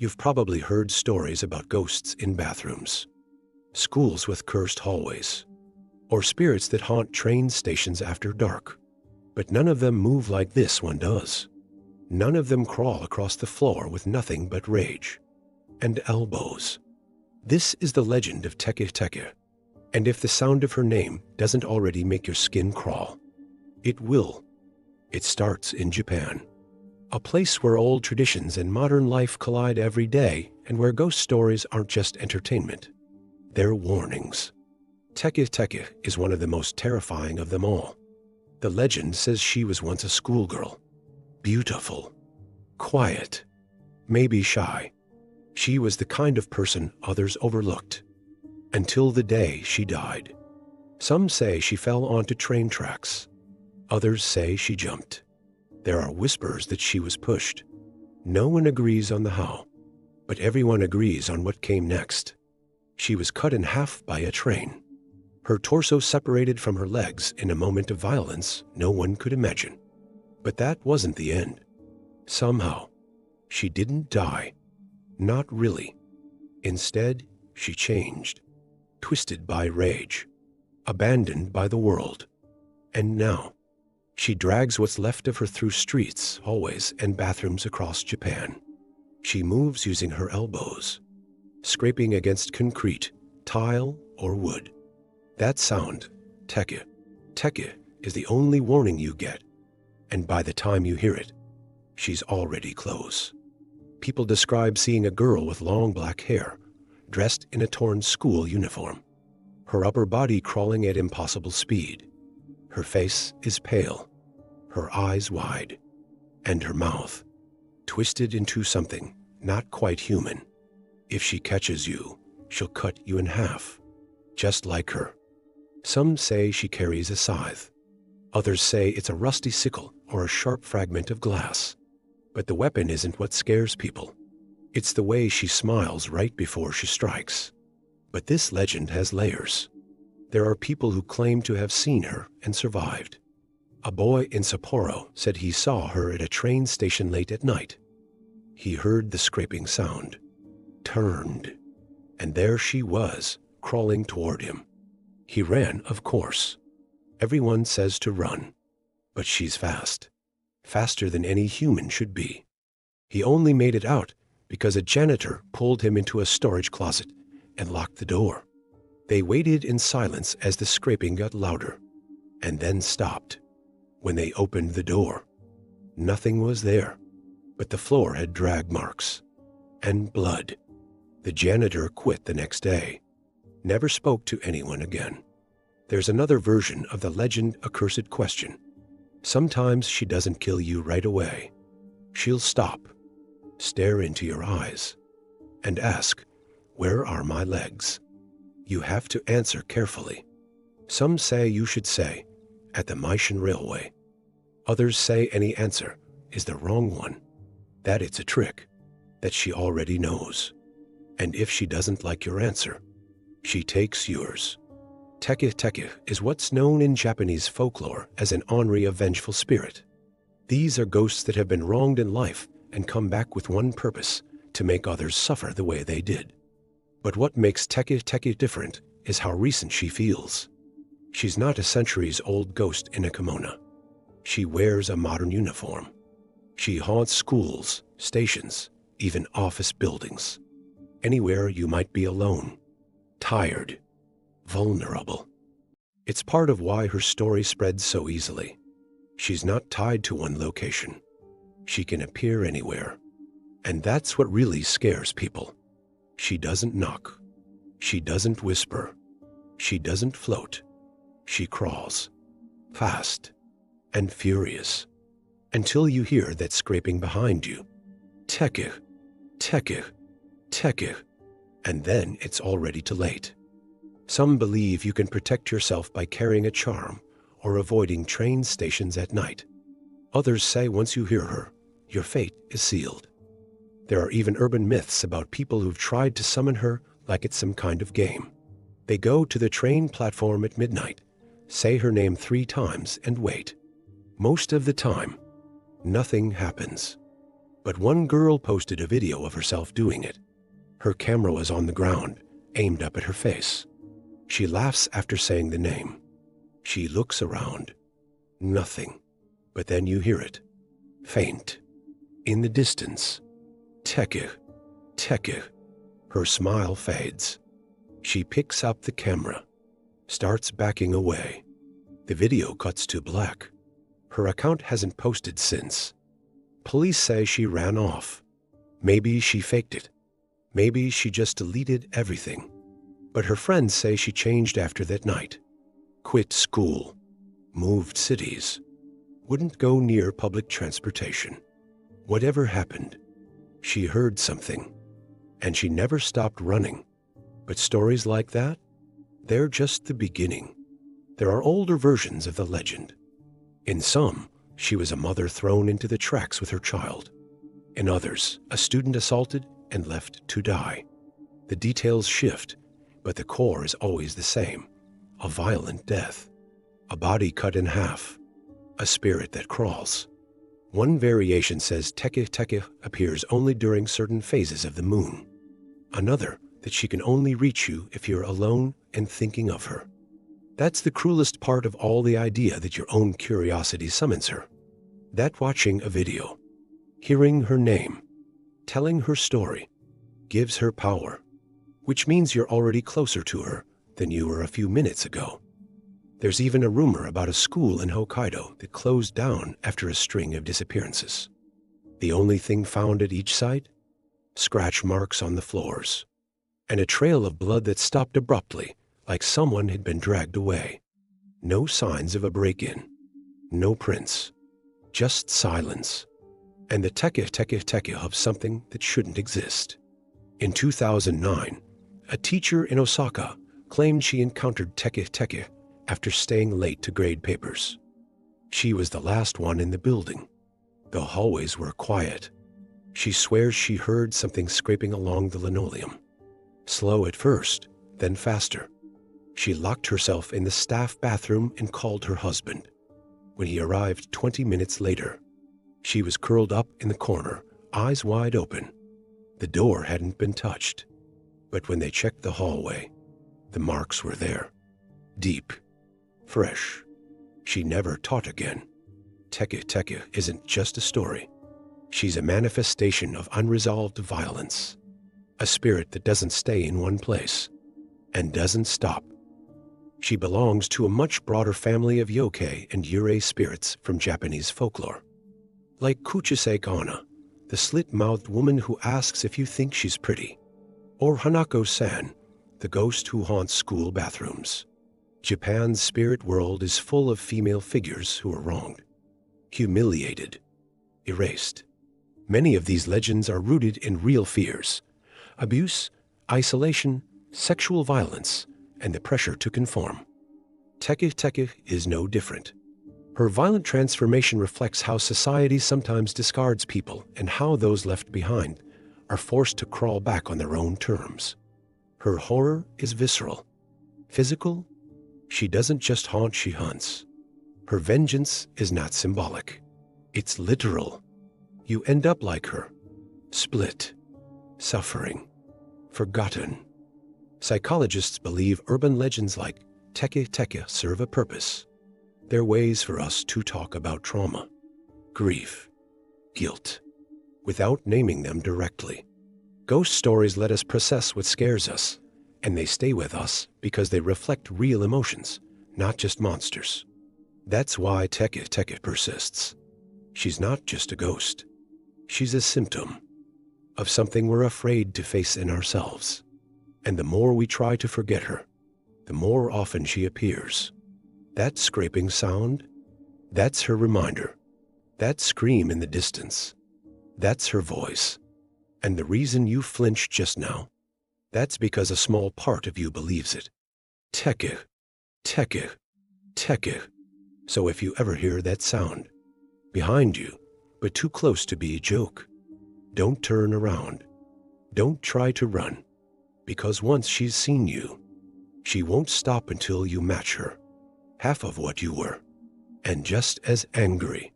You've probably heard stories about ghosts in bathrooms, schools with cursed hallways, or spirits that haunt train stations after dark. But none of them move like this one does. None of them crawl across the floor with nothing but rage and elbows. This is the legend of Teke Teke, and if the sound of her name doesn't already make your skin crawl, it will. It starts in Japan, a place where old traditions and modern life collide every day, and where ghost stories aren't just entertainment, they're warnings. Teke Teke is one of the most terrifying of them all. The legend says she was once a schoolgirl, beautiful, quiet, maybe shy. She was the kind of person others overlooked, until the day she died. Some say she fell onto train tracks. Others say she jumped. There are whispers that she was pushed. No one agrees on the how, but everyone agrees on what came next. She was cut in half by a train. Her torso separated from her legs in a moment of violence no one could imagine. But that wasn't the end. Somehow, she didn't die. Not really. Instead, she changed, twisted by rage, abandoned by the world. And now, she drags what's left of her through streets, hallways, and bathrooms across Japan. She moves using her elbows, scraping against concrete, tile, or wood. That sound, teke, teke, is the only warning you get. And by the time you hear it, she's already close. People describe seeing a girl with long black hair, dressed in a torn school uniform, her upper body crawling at impossible speed. Her face is pale, her eyes wide, and her mouth twisted into something not quite human. If she catches you, she'll cut you in half, just like her. Some say she carries a scythe. Others say it's a rusty sickle or a sharp fragment of glass. But the weapon isn't what scares people. It's the way she smiles right before she strikes. But this legend has layers. There are people who claim to have seen her and survived. A boy in Sapporo said he saw her at a train station late at night. He heard the scraping sound, turned, and there she was, crawling toward him. He ran, of course. Everyone says to run, but she's fast, faster than any human should be. He only made it out because a janitor pulled him into a storage closet and locked the door. They waited in silence as the scraping got louder, and then stopped. When they opened the door, nothing was there, but the floor had drag marks and blood. The janitor quit the next day, never spoke to anyone again. There's another version of the legend, a cursed question. Sometimes she doesn't kill you right away. She'll stop, stare into your eyes, and ask, "Where are my legs?" You have to answer carefully. Some say you should say, "At the Maishan Railway." Others say any answer is the wrong one, that it's a trick, that she already knows. And if she doesn't like your answer, she takes yours. Teke Teke is what's known in Japanese folklore as an ornery, a vengeful spirit. These are ghosts that have been wronged in life and come back with one purpose: to make others suffer the way they did. But what makes Teke Teke different is how recent she feels. She's not a centuries-old ghost in a kimono. She wears a modern uniform. She haunts schools, stations, even office buildings. Anywhere you might be alone, tired, vulnerable. It's part of why her story spreads so easily. She's not tied to one location. She can appear anywhere. And that's what really scares people. She doesn't knock. She doesn't whisper. She doesn't float. She crawls, fast and furious, until you hear that scraping behind you. Teke, teke, teke, and then it's already too late. Some believe you can protect yourself by carrying a charm or avoiding train stations at night. Others say once you hear her, your fate is sealed. There are even urban myths about people who've tried to summon her like it's some kind of game. They go to the train platform at midnight, say her name 3 times, and wait. Most of the time, nothing happens. But one girl posted a video of herself doing it. Her camera was on the ground, aimed up at her face. She laughs after saying the name. She looks around. Nothing. But then you hear it. Faint. In the distance. Teke. Teke. Her smile fades. She picks up the camera. Starts backing away. The video cuts to black. Her account hasn't posted since. Police say she ran off. Maybe she faked it. Maybe she just deleted everything. But her friends say she changed after that night. Quit school. Moved cities. Wouldn't go near public transportation. Whatever happened, she heard something. And she never stopped running. But stories like that, they're just the beginning. There are older versions of the legend. In some, she was a mother thrown into the tracks with her child. In others, a student assaulted and left to die. The details shift, but the core is always the same. A violent death. A body cut in half. A spirit that crawls. One variation says Teke Teke appears only during certain phases of the moon. Another, that she can only reach you if you're alone and thinking of her. That's the cruelest part of all, the idea that your own curiosity summons her. That watching a video, hearing her name, telling her story, gives her power, which means you're already closer to her than you were a few minutes ago. There's even a rumor about a school in Hokkaido that closed down after a string of disappearances. The only thing found at each site? Scratch marks on the floors, and a trail of blood that stopped abruptly, like someone had been dragged away. No signs of a break-in. No prints. Just silence. And the Teke Teke Teke of something that shouldn't exist. In 2009, a teacher in Osaka claimed she encountered Teke Teke after staying late to grade papers. She was the last one in the building. The hallways were quiet. She swears she heard something scraping along the linoleum. Slow at first, then faster. She locked herself in the staff bathroom and called her husband. When he arrived 20 minutes later, she was curled up in the corner, eyes wide open. The door hadn't been touched. But when they checked the hallway, the marks were there. Deep. Fresh. She never taught again. Teke Teke isn't just a story. She's a manifestation of unresolved violence. A spirit that doesn't stay in one place and doesn't stop. She belongs to a much broader family of yokai and yurei spirits from Japanese folklore. Like Kuchisei Kana, the slit-mouthed woman who asks if you think she's pretty, or Hanako-san, the ghost who haunts school bathrooms. Japan's spirit world is full of female figures who are wronged, humiliated, erased. Many of these legends are rooted in real fears: abuse, isolation, sexual violence, and the pressure to conform. Teke Teke is no different. Her violent transformation reflects how society sometimes discards people and how those left behind are forced to crawl back on their own terms. Her horror is visceral, physical. She doesn't just haunt, she hunts. Her vengeance is not symbolic. It's literal. You end up like her, split, suffering, forgotten. Psychologists believe urban legends like Teke Teke serve a purpose. They're ways for us to talk about trauma, grief, guilt, without naming them directly. Ghost stories let us process what scares us, and they stay with us because they reflect real emotions, not just monsters. That's why Teke Teke persists. She's not just a ghost. She's a symptom of something we're afraid to face in ourselves. And the more we try to forget her, the more often she appears. That scraping sound, that's her reminder. That scream in the distance, that's her voice. And the reason you flinched just now, that's because a small part of you believes it. Teke, Teke, Teke. So if you ever hear that sound, behind you, but too close to be a joke, don't turn around. Don't try to run, because once she's seen you, she won't stop until you match her, half of what you were, and just as angry.